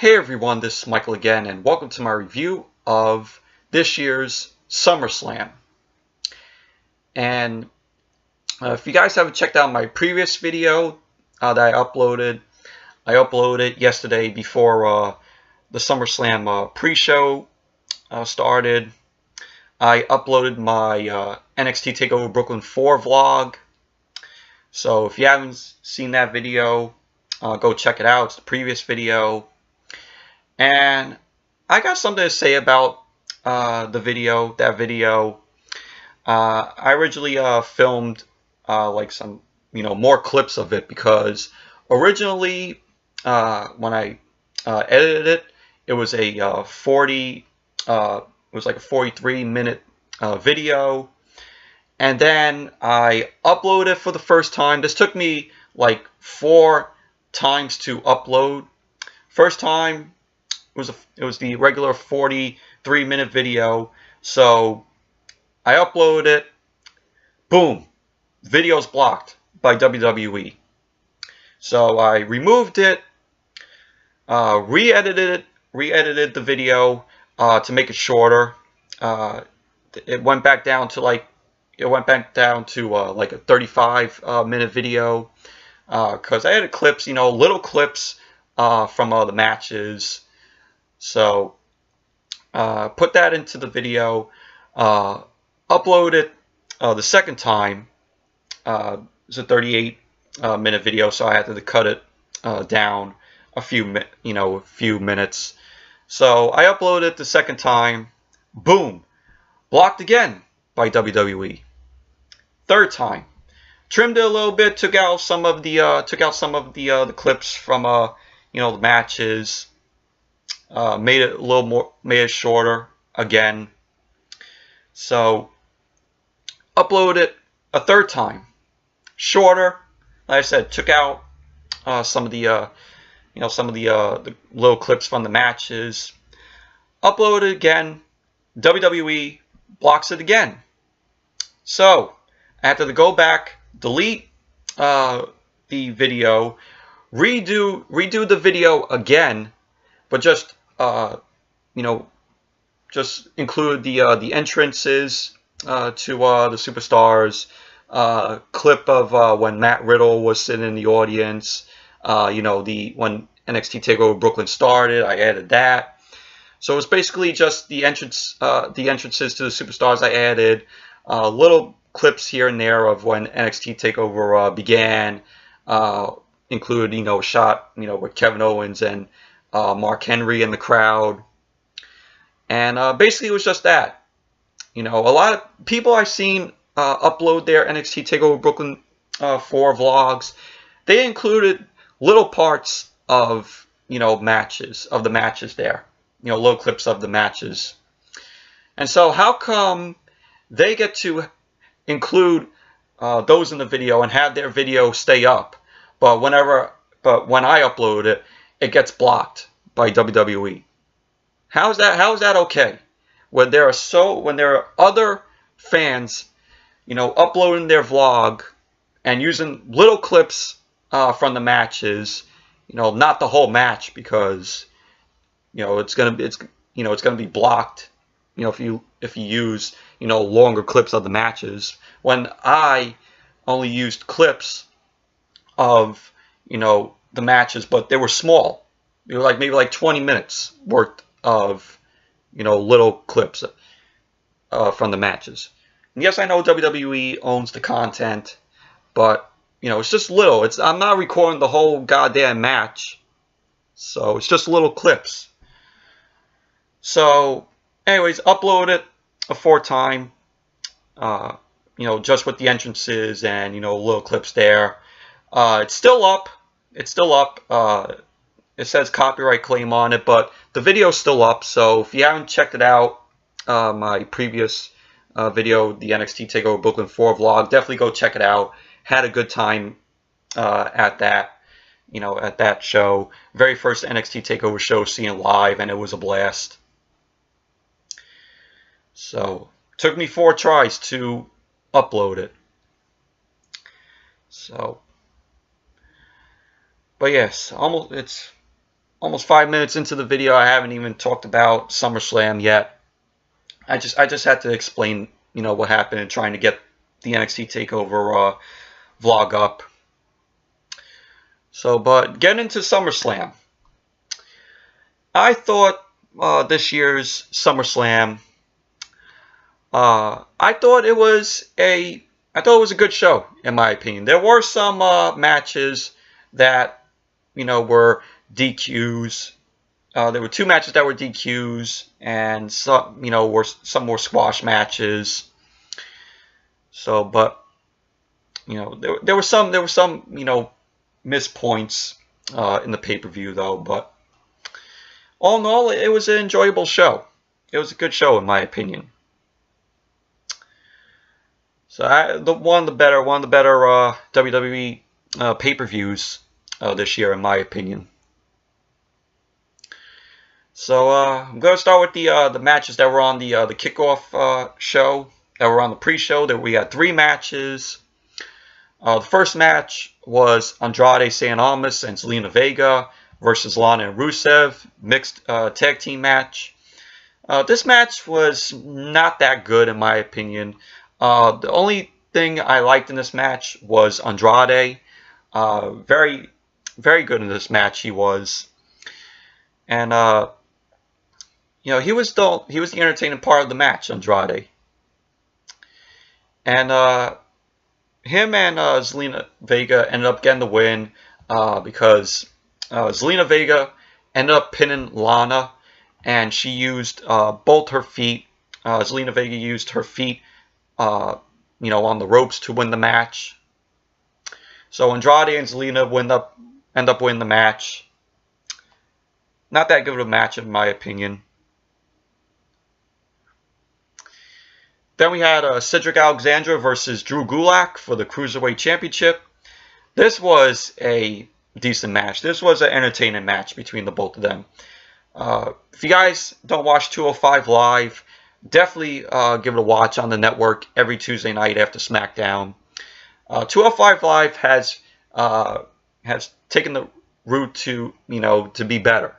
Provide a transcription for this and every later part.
Hey everyone, this is Michael again, and welcome to my review of this year's SummerSlam. And if you guys haven't checked out my previous video that I uploaded yesterday before the SummerSlam pre-show started. I uploaded my NXT TakeOver Brooklyn 4 vlog. So if you haven't seen that video, go check it out. It's the previous video. And I got something to say about that video. I originally filmed like some, more clips of it, because originally when I edited it, it was a 43-minute video, and then I uploaded it for the first time. This took me like 4 times to upload. First time, it was the regular 43-minute video. So I uploaded it. Boom. Video's blocked by WWE. So I removed it, re-edited the video to make it shorter. It went back down to like a 35-minute video, because I added clips, little clips from the matches. So put that into the video, upload it the second time. It's a 38-minute video, so I had to cut it down a few minutes. So I uploaded it the second time. Boom, blocked again by WWE. Third time, trimmed it a little bit, took out some of the clips from the matches. Made it shorter again. So upload it a third time, shorter. Like I said, took out some of the little clips from the matches. Upload it again. WWE blocks it again. So I had to go back, delete the video, redo the video again, but just just include the entrances to the superstars, clip of when Matt Riddle was sitting in the audience, when NXT TakeOver Brooklyn started. I added that. So it was basically just the entrances to the superstars. I added little clips here and there of when NXT TakeOver began. Include a shot with Kevin Owens and Mark Henry in the crowd. And basically it was just that. A lot of people I've seen upload their NXT TakeOver Brooklyn 4 vlogs. They included little parts of the matches there. Little clips of the matches. And so how come they get to include those in the video and have their video stay up, but when I upload it, it gets blocked by WWE? How is that okay? When there are other fans, uploading their vlog and using little clips from the matches, not the whole match, because it's gonna be blocked, if you use longer clips of the matches. When I only used clips of the matches, but they were small. They were maybe 20 minutes worth of little clips from the matches. And yes, I know WWE owns the content, but it's just little. I'm not recording the whole goddamn match, so it's just little clips. So anyways, upload it a 4th time, just with the entrances and little clips there. It's still up. It says copyright claim on it, but the video's still up. So if you haven't checked it out, my previous video, the NXT TakeOver Brooklyn 4 vlog, definitely go check it out. Had a good time at that show. Very first NXT TakeOver show, Cien live, and it was a blast. So took me 4 tries to upload it. So, but yes, almost 5 minutes into the video. I haven't even talked about SummerSlam yet. I just had to explain, what happened and trying to get the NXT TakeOver vlog up. So, but getting into SummerSlam, I thought this year's SummerSlam, I thought it was a good show, in my opinion. There were some matches that, were DQs. There were 2 matches that were DQs, and some, were some more squash matches. So, but there were some missed points in the pay-per-view though. But all in all, it was an enjoyable show. It was a good show, in my opinion. So, one of the better WWE pay-per-views this year, in my opinion. So I'm going to start with the matches that were on the kickoff show, that were on the pre-show. There we had 3 matches. The first match was Andrade, Cien, Almas, and Zelina Vega versus Lana and Rusev, mixed tag team match. This match was not that good, in my opinion. The only thing I liked in this match was Andrade. Very, very good in this match, he was. And he was the entertaining part of the match, Andrade. And him and Zelina Vega ended up getting the win because Zelina Vega ended up pinning Lana, and she used both her feet. Zelina Vega used her feet, on the ropes to win the match. So Andrade and Zelina end up winning the match. Not that good of a match, in my opinion. Then we had Cedric Alexander versus Drew Gulak for the Cruiserweight Championship. This was a decent match. This was an entertaining match between the both of them. If you guys don't watch 205 Live, definitely give it a watch on the network every Tuesday night after SmackDown. 205 Live has taken the route to be better.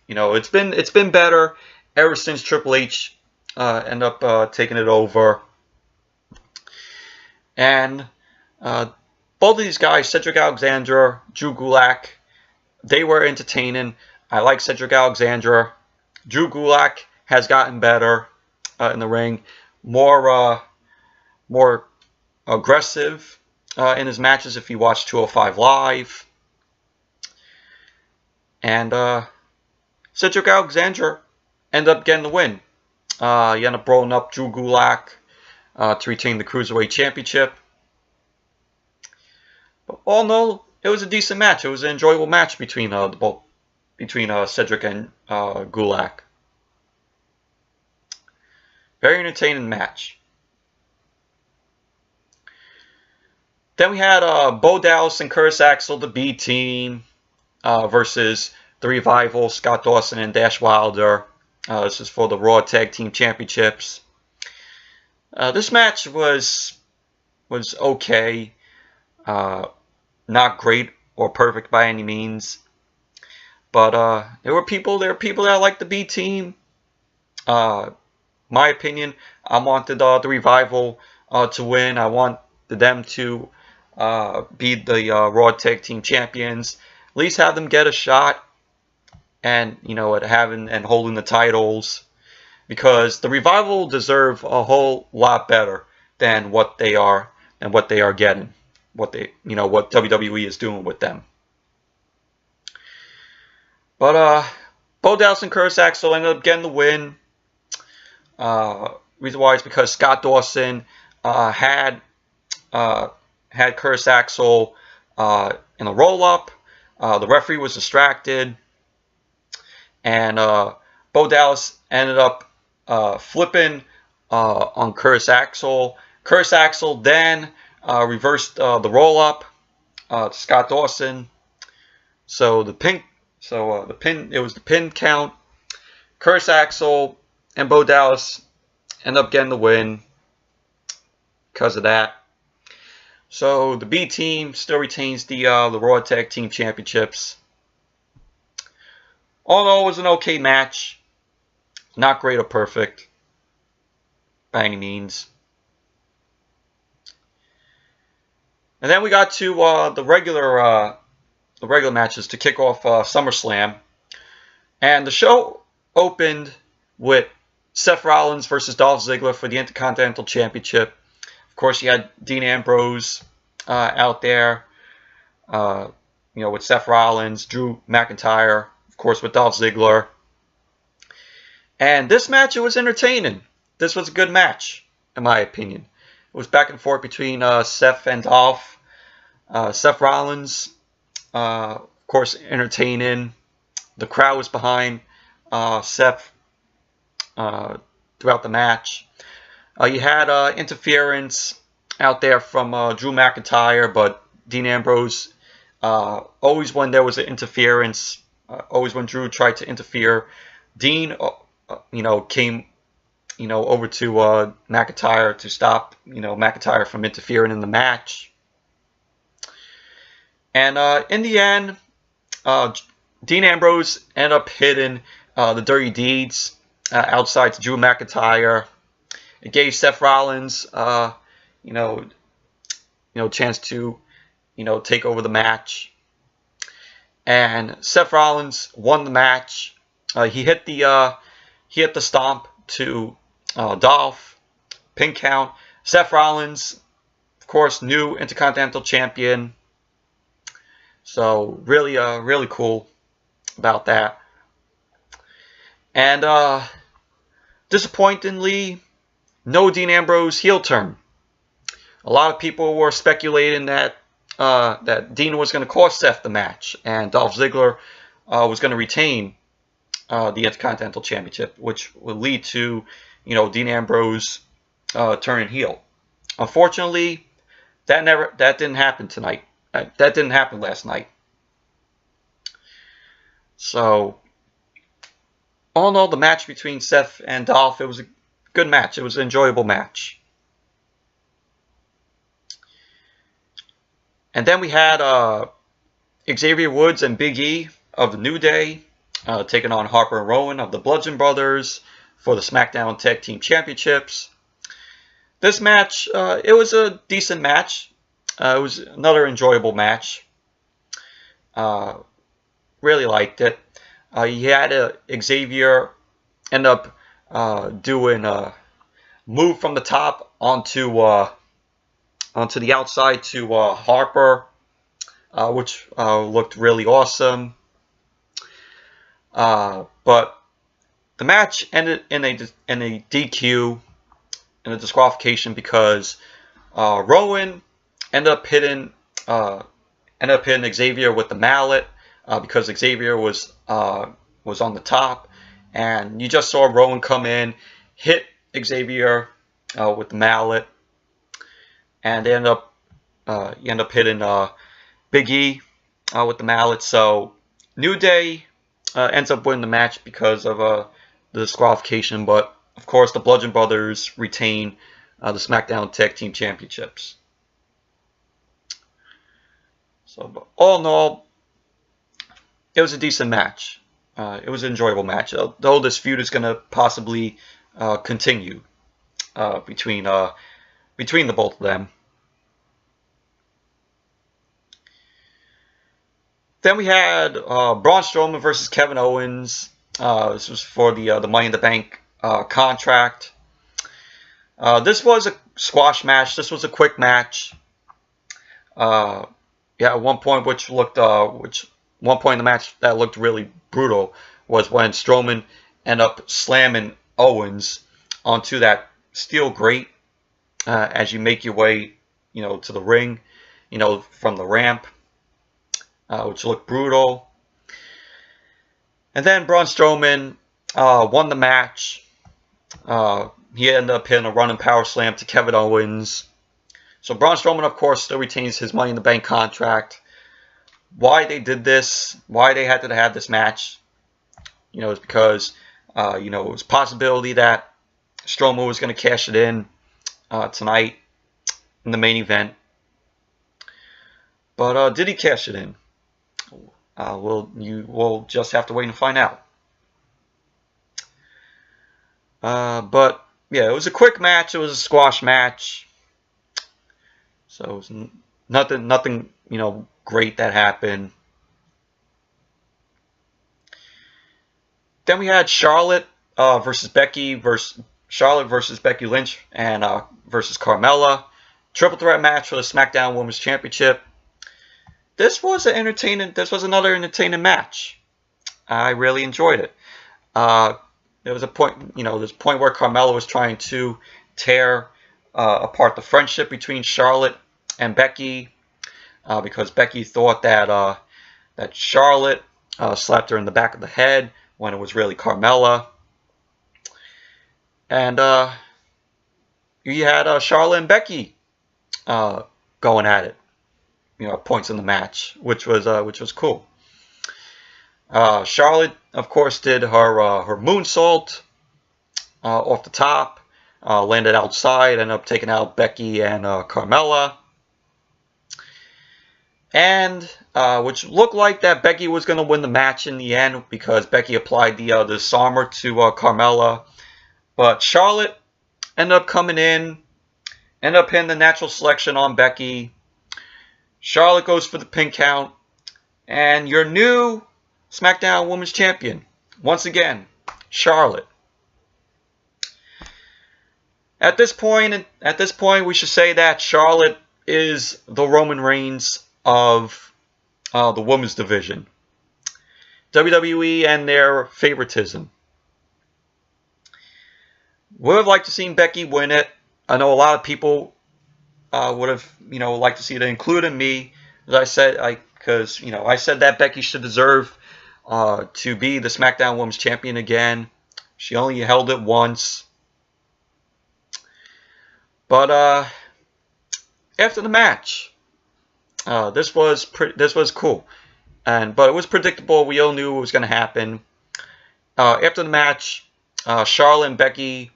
It's been better ever since Triple H end up taking it over. And both of these guys, Cedric Alexander, Drew Gulak, they were entertaining. I like Cedric Alexander. Drew Gulak has gotten better in the ring, more aggressive in his matches if you watch 205 Live. And Cedric Alexander ended up getting the win. He ended up rolling up Drew Gulak to retain the Cruiserweight Championship. But all in all, it was a decent match. It was an enjoyable match between Cedric and Gulak. Very entertaining match. Then we had Bo Dallas and Curtis Axel, the B team, versus the Revival, Scott Dawson and Dash Wilder. This is for the Raw Tag Team Championships. This match was okay, not great or perfect by any means, but there were people that liked the B team. My opinion, I wanted the Revival to win. I wanted them to be the Raw Tag Team Champions. At least have them get a shot. And at having and holding the titles, because the Revival deserve a whole lot better than what they are getting, what WWE is doing with them. But Bo Dallas and Curtis Axel ended up getting the win. Reason why is because Scott Dawson had Curtis Axel in a roll up. The referee was distracted. And Bo Dallas ended up flipping on Curtis Axel. Curtis Axel then reversed the roll up to Scott Dawson. So the pin it was the pin count. Curtis Axel and Bo Dallas end up getting the win because of that. So the B team still retains the Raw Tag Team Championships. all in all, it was an okay match. Not great or perfect by any means. And then we got to the regular matches to kick off SummerSlam. And the show opened with Seth Rollins versus Dolph Ziggler for the Intercontinental Championship. Of course, you had Dean Ambrose out there, with Seth Rollins, Drew McIntyre, of course, with Dolph Ziggler. And this match, it was entertaining. This was a good match, in my opinion. It was back and forth between Seth and Dolph. Seth Rollins, of course, entertaining. The crowd was behind Seth throughout the match. You had interference out there from Drew McIntyre, but Dean Ambrose, always when there was an interference, always when Drew tried to interfere, Dean, came, over to McIntyre to stop, McIntyre from interfering in the match. And in the end, Dean Ambrose ended up hitting the Dirty Deeds outside to Drew McIntyre. It gave Seth Rollins, chance to, take over the match. And Seth Rollins won the match. He hit the stomp to Dolph, pin count. Seth Rollins, of course, new Intercontinental Champion. So really, really cool about that. And disappointingly, no Dean Ambrose heel turn. A lot of people were speculating that Dean was going to cost Seth the match, and Dolph Ziggler was going to retain the Intercontinental Championship, which would lead to, Dean Ambrose turning heel. Unfortunately, that didn't happen tonight. That didn't happen last night. So, all in all, the match between Seth and Dolph, it was a good match. It was an enjoyable match. And then we had Xavier Woods and Big E of the New Day taking on Harper and Rowan of the Bludgeon Brothers for the SmackDown Tag Team Championships. This match, it was a decent match. It was another enjoyable match. Really liked it. You had Xavier end up doing a move from the top onto the outside to Harper, which looked really awesome. But the match ended in a DQ, in a disqualification, because Rowan ended up hitting Xavier with the mallet, because Xavier was on the top, and you just saw Rowan come in, hit Xavier with the mallet, and they end up hitting Big E with the mallet. So New Day ends up winning the match because of the disqualification, but of course the Bludgeon Brothers retain the SmackDown Tag Team Championships. So all in all, it was a decent match. It was an enjoyable match, though this feud is going to possibly continue between the both of them. Then we had Braun Strowman versus Kevin Owens. This was for the Money in the Bank contract. This was a squash match. This was a quick match. At one point, one point in the match that looked really brutal was when Strowman ended up slamming Owens onto that steel grate as you make your way, to the ring, from the ramp, which looked brutal. And then Braun Strowman won the match. He ended up hitting a running power slam to Kevin Owens. So Braun Strowman, of course, still retains his Money in the Bank contract. Why they did this, why they had to have this match, is because, it was a possibility that Strowman was going to cash it in tonight in the main event. But did he cash it in? We'll just have to wait and find out. But yeah, it was a quick match. It was a squash match. So it was nothing, great that happened. Then we had Charlotte versus Becky Lynch and versus Carmella. Triple threat match for the SmackDown Women's Championship. This was another entertaining match. I really enjoyed it. There was a point, there's a point where Carmella was trying to tear apart the friendship between Charlotte and Becky, because Becky thought that Charlotte slapped her in the back of the head when it was really Carmella. And you had Charlotte and Becky going at it, at points in the match, which was cool. Charlotte, of course, did her moonsault off the top, landed outside, ended up taking out Becky and Carmella, and which looked like that Becky was going to win the match in the end because Becky applied the disarmer to Carmella, but Charlotte ended up coming in, ended up hitting the natural selection on Becky. Charlotte goes for the pin count, and your new SmackDown Women's Champion, once again, Charlotte. At this point, we should say that Charlotte is the Roman Reigns of the women's division. WWE and their favoritism. Would have liked to see Becky win it. I know a lot of people would have, liked to see it, including me. As I said, because I said that Becky should deserve to be the SmackDown Women's Champion again. She only held it once. But after the match, this was cool, but it was predictable. We all knew what was going to happen. After the match, Charlotte and Becky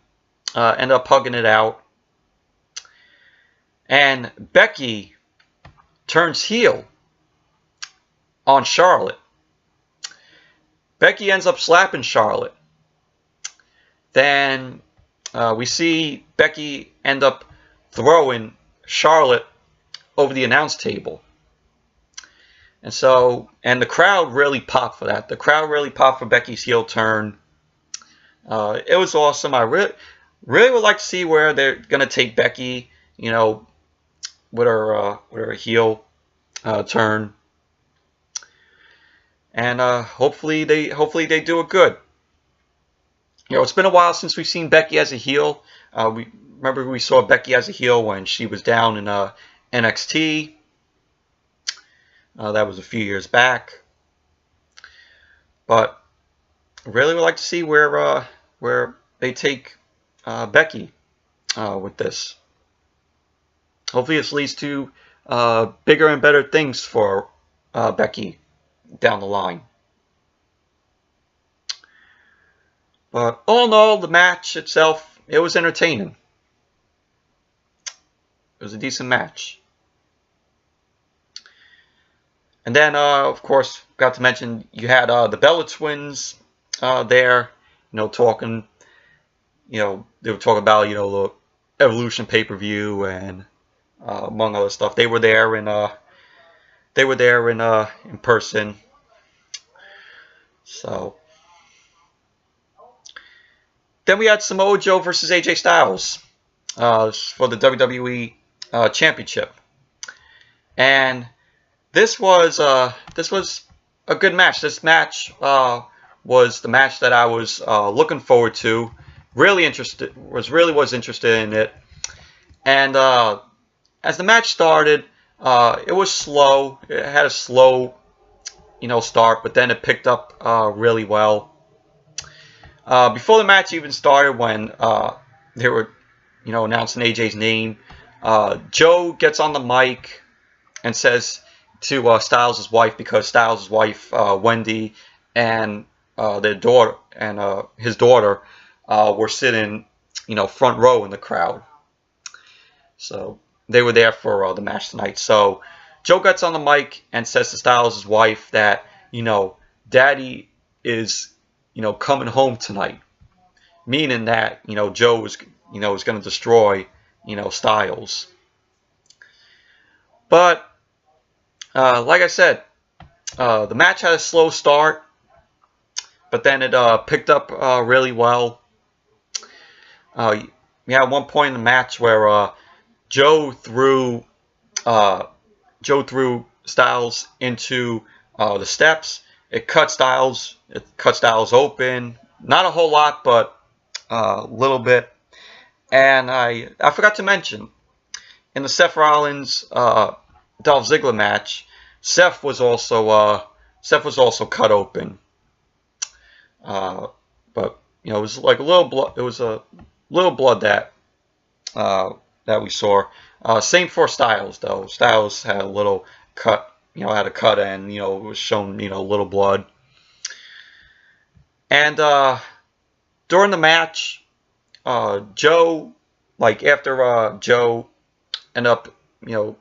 ended up hugging it out, and Becky turns heel on Charlotte. Becky ends up slapping Charlotte. Then we see Becky end up throwing Charlotte over the announce table. And the crowd really popped for that. The crowd really popped for Becky's heel turn. It was awesome. I really would like to see where they're going to take Becky, with her heel turn. And hopefully they do it good. It's been a while since we've seen Becky as a heel. We saw Becky as a heel when she was down in NXT. That was a few years back. But I really would like to see where they take Becky with this. Hopefully this leads to bigger and better things for Becky down the line. But all in all, the match itself, it was entertaining. It was a decent match. And then, of course, got to mention you had the Bella Twins there, talking. They were talking about the Evolution pay-per-view and among other stuff. They were there in person. So then we had Samoa Joe versus AJ Styles for the WWE Championship, and this was a good match. This match was the match that I was looking forward to. Was interested in it, and as the match started, it was slow. It had a slow, start, but then it picked up really well. Before the match even started, when they were, announcing AJ's name, Joe gets on the mic and says to Styles' wife, because Styles' wife, Wendy, and their daughter and his daughter were sitting, front row in the crowd. So they were there for the match tonight. So Joe gets on the mic and says to Styles' wife that you know, Daddy is, you know, coming home tonight, meaning that, you know, Joe was, you know, is going to destroy, you know, Styles. But like I said, the match had a slow start, but then it picked up really well. We had one point in the match where Joe threw Styles into the steps. It cut Styles open. Not a whole lot, but a little bit. And I forgot to mention, in the Seth Rollins Dolph Ziggler match, Seth was also cut open. But you know, it was like a little blood. It was a little blood that we saw. Same for Styles though. Styles had a little cut. You know, had a cut, and you know, it was shown, you know, a little blood. And during the match, Joe, like after Joe ended up, you know,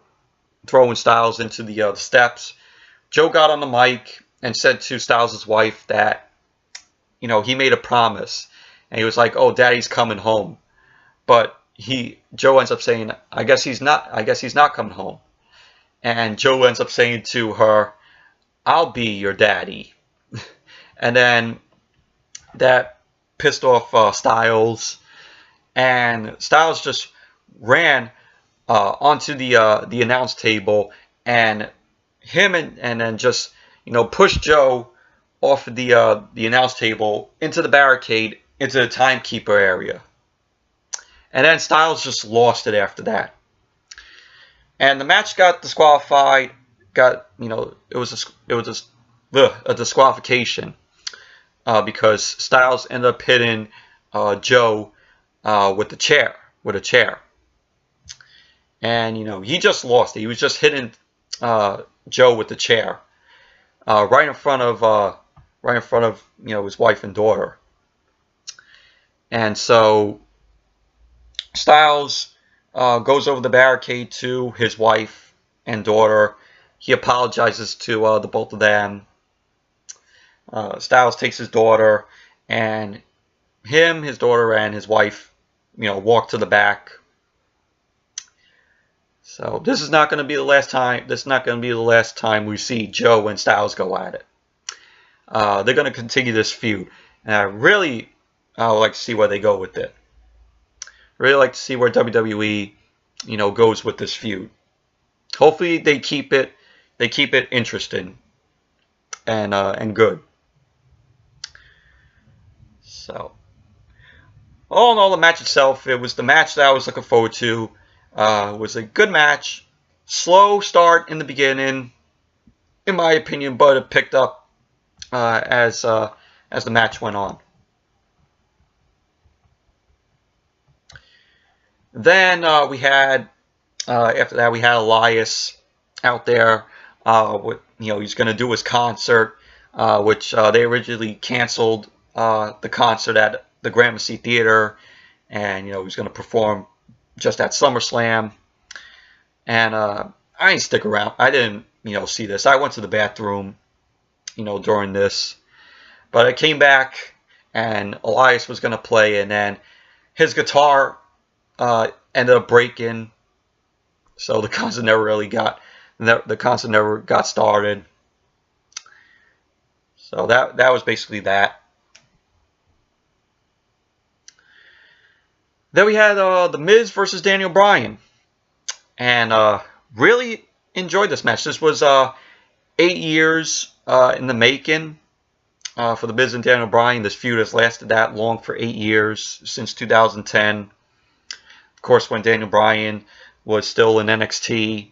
throwing Styles into the steps, Joe got on the mic and said to Styles' wife that, you know, he made a promise, and he was like, "Oh, Daddy's coming home," but Joe ends up saying, I guess he's not coming home," and Joe ends up saying to her, "I'll be your daddy," and then that pissed off Styles, and Styles just ran onto the announce table, and then just, you know, pushed Joe off of the announce table into the barricade, into the timekeeper area. And then Styles just lost it after that. And the match got disqualified. You know, it was a disqualification because Styles ended up hitting Joe with a chair. And you know, he just lost it. He was just hitting Joe with the chair right in front of you know, his wife and daughter. And so Styles goes over the barricade to his wife and daughter. He apologizes to the both of them. Styles takes his daughter, and his daughter, and his wife, you know, walk to the back. So this is not going to be the last time. This is not going to be the last time we see Joe and Styles go at it. They're going to continue this feud, and I would like to see where they go with it. Really like to see where WWE, you know, goes with this feud. Hopefully they keep it interesting and good. So, all in all, the match itself, it was the match that I was looking forward to. It was a good match. Slow start in the beginning, in my opinion, but it picked up as the match went on. Then we had after that, we had Elias out there. With, you know, he's going to do his concert, which they originally canceled the concert at the Gramercy Theater, and you know, he's going to perform just at SummerSlam. And I didn't stick around. I didn't, you know, see this. I went to the bathroom, you know, during this, but I came back and Elias was going to play, and then his guitar ended up breaking, so the concert never got started. So that was basically that. Then we had The Miz versus Daniel Bryan, and really enjoyed this match. This was 8 years in the making for The Miz and Daniel Bryan. This feud has lasted that long, for 8 years, since 2010. Of course, when Daniel Bryan was still in NXT,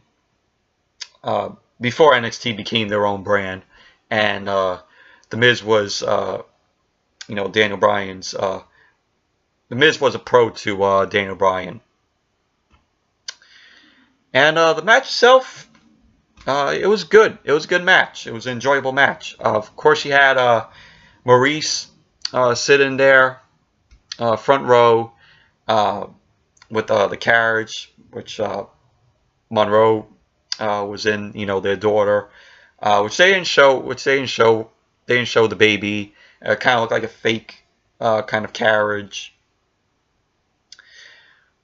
before NXT became their own brand, and The Miz was, you know, Daniel Bryan's. The Miz was a pro to Daniel Bryan, and the match itself, it was good. It was a good match. It was an enjoyable match. Of course, you had Maurice sitting there, front row, with the carriage, which Monroe was in, you know, their daughter. which they didn't show. They didn't show the baby. It kind of looked like a fake kind of carriage.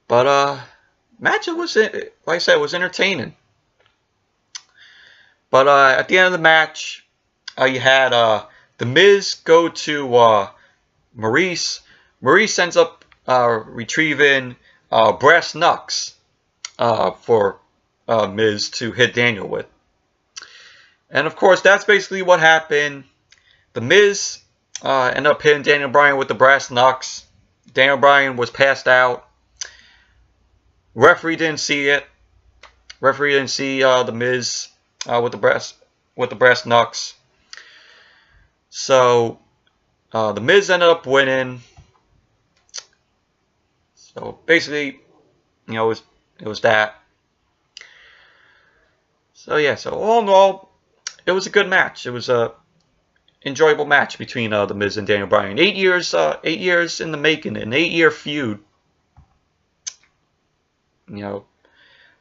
But match, it was, like I said, it was entertaining. But at the end of the match, you had the Miz go to Maurice. Maurice ends up retrieving brass knucks for Miz to hit Daniel with. And of course, that's basically what happened. The Miz ended up hitting Daniel Bryan with the brass knucks. Daniel Bryan was passed out. Referee didn't see it. Referee didn't see the Miz with the brass knucks. So the Miz ended up winning. So basically, it was that. So yeah, so all in all, it was a good match. It was a enjoyable match between the Miz and Daniel Bryan. 8 years in the making, an 8-year feud.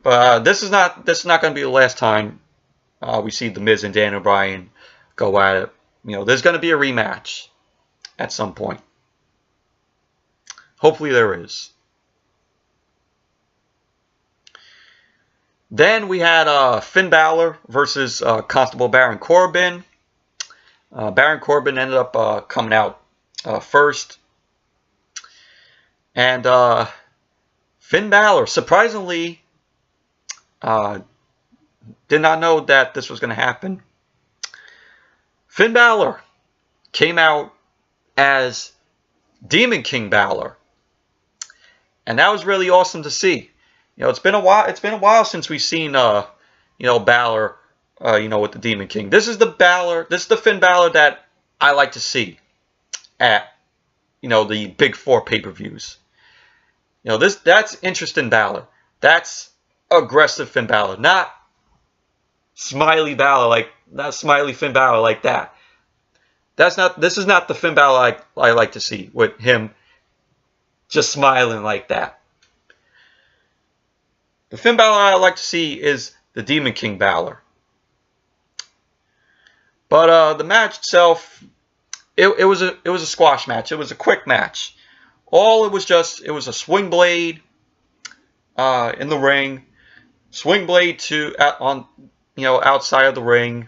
But this is not going to be the last time we see the Miz and Daniel Bryan go at it. There's going to be a rematch at some point. Hopefully there is. Then we had Finn Balor versus Constable Baron Corbin. Baron Corbin ended up coming out first. And Finn Balor, surprisingly, did not know that this was going to happen. Finn Balor came out as Demon King Balor. And that was really awesome to see. It's been a while. It's been a while since we've seen, Balor, with the Demon King. This is the Balor. This is the Finn Balor that I like to see at, the big 4 pay-per-views. That's interesting Balor. That's aggressive Finn Balor, not smiley Balor, not smiley Finn Balor like that. This is not the Finn Balor I like to see, with him just smiling like that. The Finn Balor I like to see is the Demon King Balor. But the match itself, it was a squash match. It was a quick match. It was a swing blade in the ring, swing blade outside of the ring.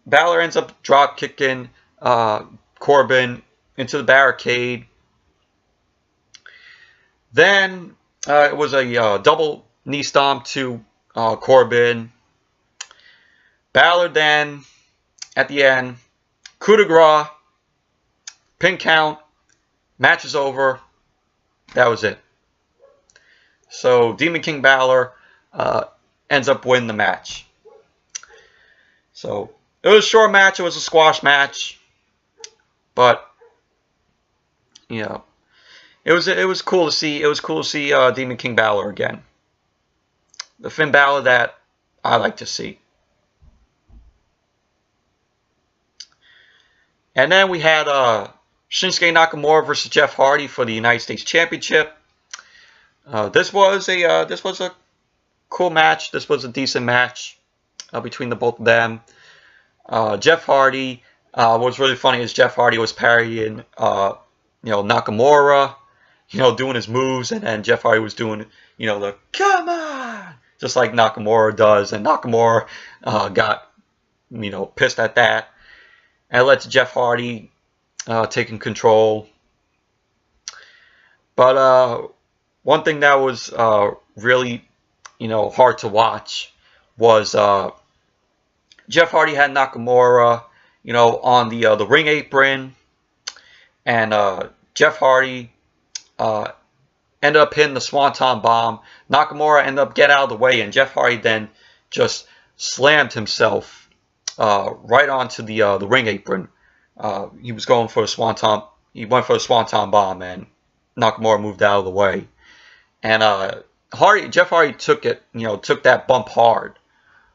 Balor ends up drop kicking Corbin into the barricade. Then it was a double knee stomp to Corbin. Balor then, at the end, coup de grace, pin count, match is over. That was it. So Demon King Balor ends up winning the match. So it was a short match. It was a squash match, but it was cool to see. It was cool to see Demon King Balor again. The Finn Balor that I like to see. And then we had Shinsuke Nakamura versus Jeff Hardy for the United States Championship. This was a cool match. This was a decent match between the both of them. Jeff Hardy, what's really funny is Jeff Hardy was parodying Nakamura, doing his moves, and then Jeff Hardy was doing the come on, just like Nakamura does, and Nakamura got pissed at that, and it led to Jeff Hardy taking control. But one thing that was really hard to watch was Jeff Hardy had Nakamura on the ring apron, and Jeff Hardy ended up hitting the Swanton Bomb. Nakamura ended up getting out of the way, and Jeff Hardy then just slammed himself right onto the ring apron. He was going for the Swanton. He went for the Swanton Bomb, and Nakamura moved out of the way. And Jeff Hardy took that bump hard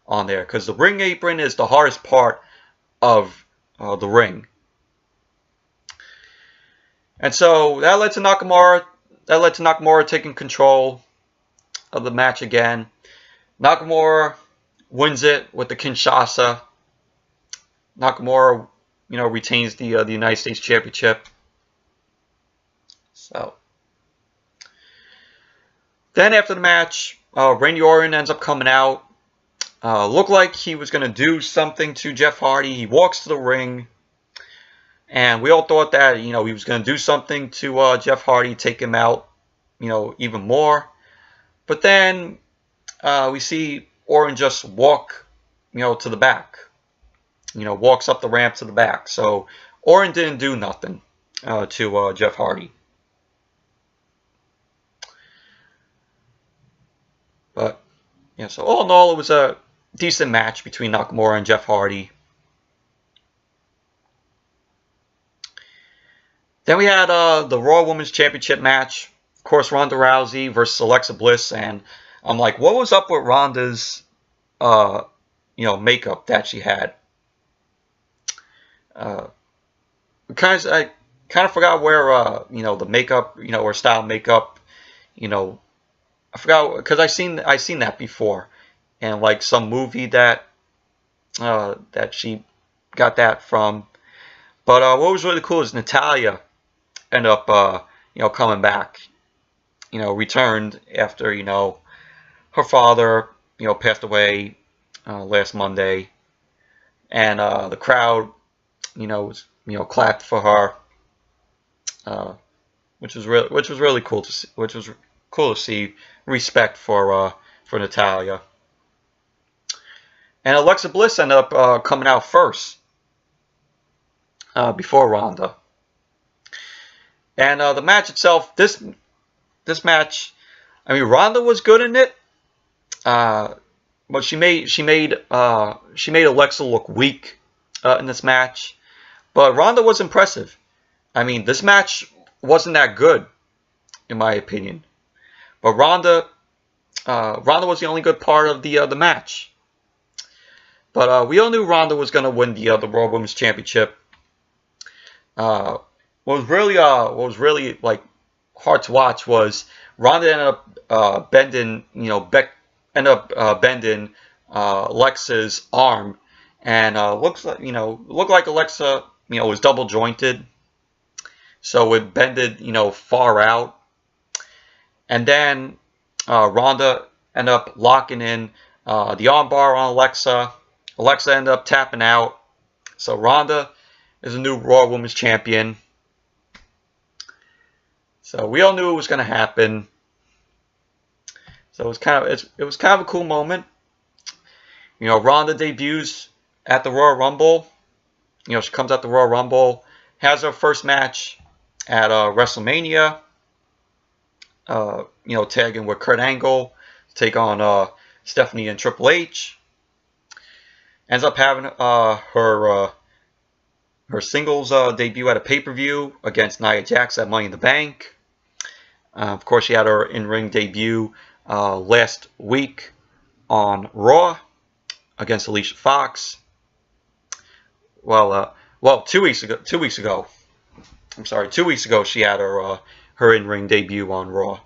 on there, because the ring apron is the hardest part of the ring. And so that led to Nakamura taking control of the match again. Nakamura wins it with the Kinshasa. Nakamura, retains the United States Championship. So then after the match, Randy Orton ends up coming out. Looked like he was going to do something to Jeff Hardy. He walks to the ring. And we all thought that, he was going to do something to Jeff Hardy, take him out, even more. But then we see Orton just walk, to the back. Walks up the ramp to the back. So Orton didn't do nothing to Jeff Hardy. But, so all in all, it was a decent match between Nakamura and Jeff Hardy. Then we had the Raw Women's Championship match. Of course, Ronda Rousey versus Alexa Bliss. And I'm like, what was up with Ronda's, makeup that she had? I kind of forgot where, the makeup, her style makeup, I forgot, because I seen that before. And like some movie that she got that from. But what was really cool is Natalya ended up, coming back, returned after, her father, passed away last Monday, and the crowd, was, clapped for her, which was really cool to see, which was cool to see respect for Natalya. And Alexa Bliss ended up coming out first before Ronda. And the match itself, this match, I mean, Ronda was good in it, but she made Alexa look weak in this match. But Ronda was impressive. I mean, this match wasn't that good, in my opinion. But Ronda was the only good part of the match. But we all knew Ronda was going to win the Raw Women's Championship. What was really like hard to watch was Ronda ended up bending, bending Alexa's arm, and looked like Alexa, was double jointed, so it bended, far out, and then Ronda ended up locking in the armbar on Alexa. Alexa ended up tapping out, so Ronda is a new Raw Women's Champion. So we all knew it was going to happen. So it was kind of a cool moment. Ronda debuts at the Royal Rumble. She comes at the Royal Rumble, has her first match at WrestleMania. Tagging with Kurt Angle to take on Stephanie and Triple H. Ends up having her singles debut at a pay-per-view against Nia Jax at Money in the Bank. Of course, she had her in-ring debut last week on Raw against Alicia Fox. Well, 2 weeks ago. 2 weeks ago. I'm sorry, 2 weeks ago she had her in-ring debut on Raw.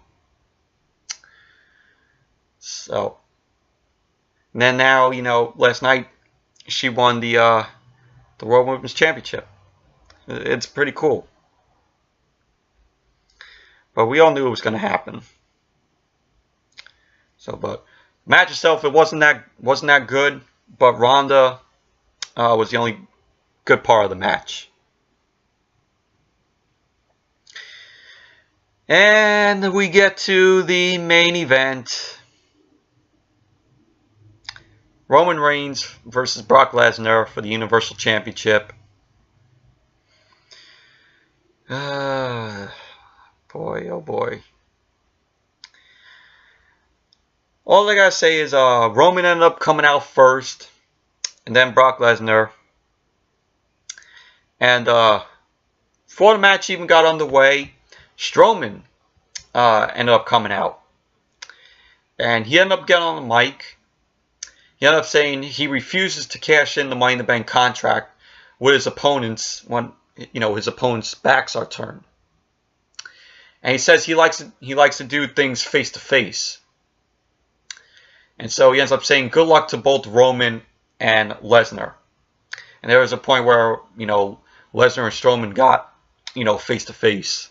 So, and then now, last night she won the Raw Women's Championship. It's pretty cool. But we all knew it was going to happen. So, but match itself, it wasn't that good. But Ronda was the only good part of the match. And we get to the main event. Roman Reigns versus Brock Lesnar for the Universal Championship. Boy, oh boy. All I gotta say is Roman ended up coming out first, and then Brock Lesnar. And before the match even got underway, Strowman ended up coming out. And he ended up getting on the mic. He ended up saying he refuses to cash in the Money in the Bank contract with his opponents when his opponents' backs are turned. And he says he likes to do things face to face. And so he ends up saying good luck to both Roman and Lesnar. And there was a point where, Lesnar and Strowman got, face to face.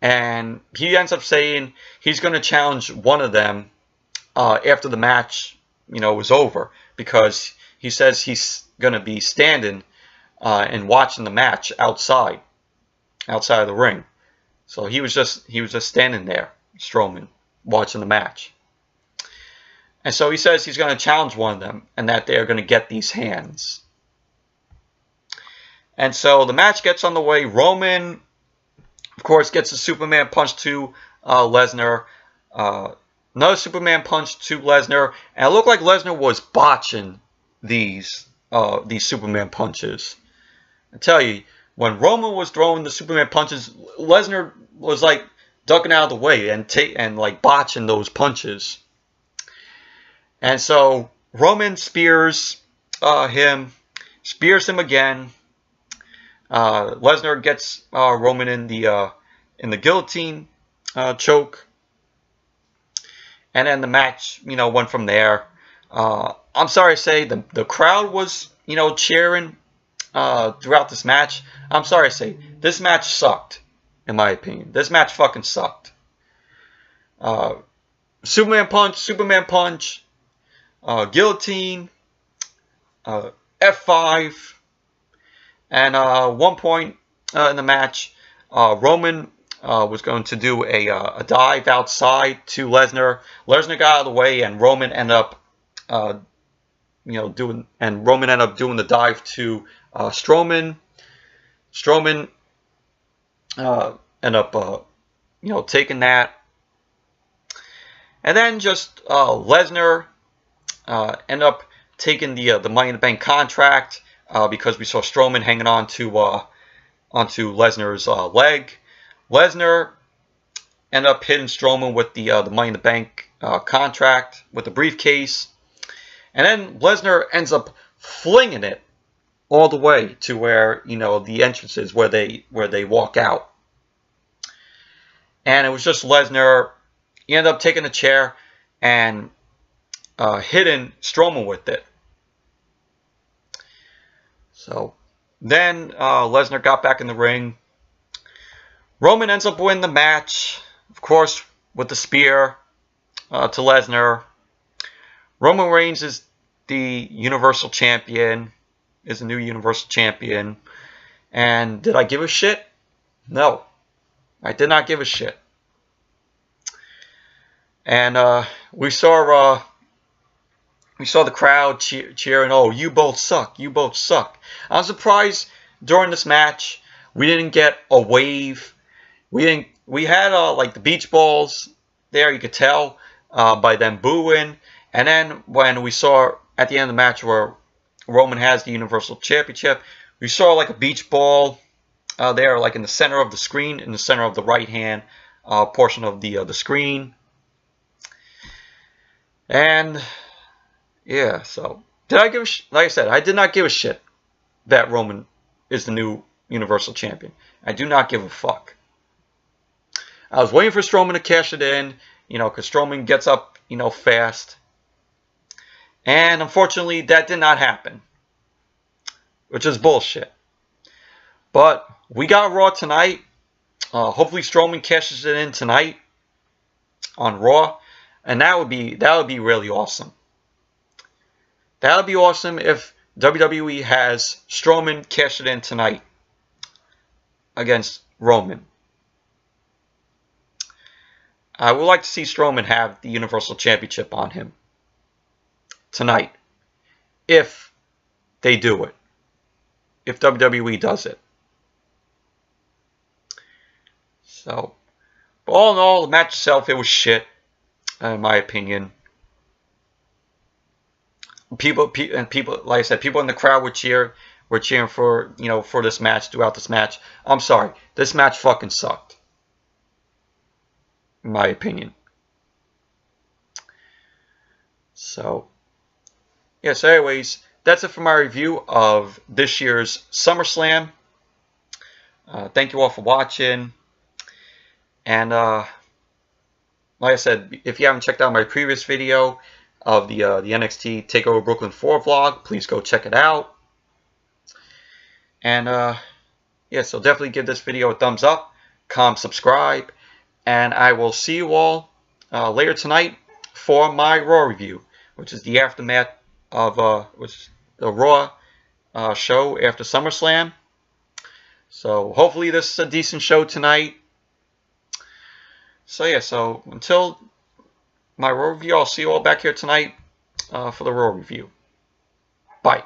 And he ends up saying he's going to challenge one of them after the match, was over. Because he says he's going to be standing and watching the match outside of the ring. So he was just standing there, Strowman, watching the match. And so he says he's going to challenge one of them and that they're going to get these hands. And so the match gets on the way. Roman, of course, gets a Superman punch to Lesnar. Another Superman punch to Lesnar. And it looked like Lesnar was botching these Superman punches. I tell you, when Roman was throwing the Superman punches, Lesnar was like ducking out of the way and like botching those punches. And so Roman spears him again. Lesnar gets Roman in the guillotine choke, and then the match, went from there. I'm sorry to say the crowd was, cheering throughout this match. I'm sorry to say this match sucked, in my opinion. This match fucking sucked. Superman punch. Guillotine, F5, and one point in the match, Roman was going to do a dive outside to Lesnar. Lesnar got out of the way, and Roman ended up, doing the dive to Strowman. Strowman ended up, taking that, and then just Lesnar. End up taking the Money in the Bank contract because we saw Strowman hanging on to onto Lesnar's leg. Lesnar ended up hitting Strowman with the Money in the Bank contract with the briefcase, and then Lesnar ends up flinging it all the way to where the entrance is where they walk out, and it was just Lesnar. He ended up taking a chair and hitting Strowman with it. So then Lesnar got back in the ring. Roman ends up winning the match, of course, with the spear to Lesnar. Roman Reigns is the Universal Champion, is the new Universal Champion. And did I give a shit? No, I did not give a shit. And we saw the crowd cheering, "Oh, you both suck, you both suck." I'm surprised during this match we didn't get a wave. We had like the beach balls there, you could tell by them booing. And then when we saw at the end of the match where Roman has the Universal Championship, we saw like a beach ball there, like in the center of the screen, in the center of the right hand portion of the screen. And yeah, so did I give a like I said, I did not give a shit that Roman is the new Universal Champion. I do not give a fuck. I was waiting for Strowman to cash it in, because Strowman gets up, fast. And unfortunately, that did not happen, which is bullshit. But we got Raw tonight. Hopefully, Strowman cashes it in tonight on Raw, and that would be really awesome. That would be awesome if WWE has Strowman cash it in tonight against Roman. I would like to see Strowman have the Universal Championship on him tonight, if they do it. If WWE does it. So, but all in all, the match itself, it was shit, in my opinion. People, like I said, people in the crowd were cheering for, for this match, throughout this match. I'm sorry, this match fucking sucked, in my opinion. So, yeah, so anyways, that's it for my review of this year's SummerSlam. Thank you all for watching. And, like I said, if you haven't checked out my previous video of the NXT TakeOver Brooklyn 4 vlog, please go check it out. And yeah, so definitely give this video a thumbs up, comment, subscribe, and I will see you all later tonight for my Raw review, which is the aftermath of the Raw show after SummerSlam. So hopefully this is a decent show tonight. So yeah, so until my Raw review, I'll see you all back here tonight for the Raw review. Bye.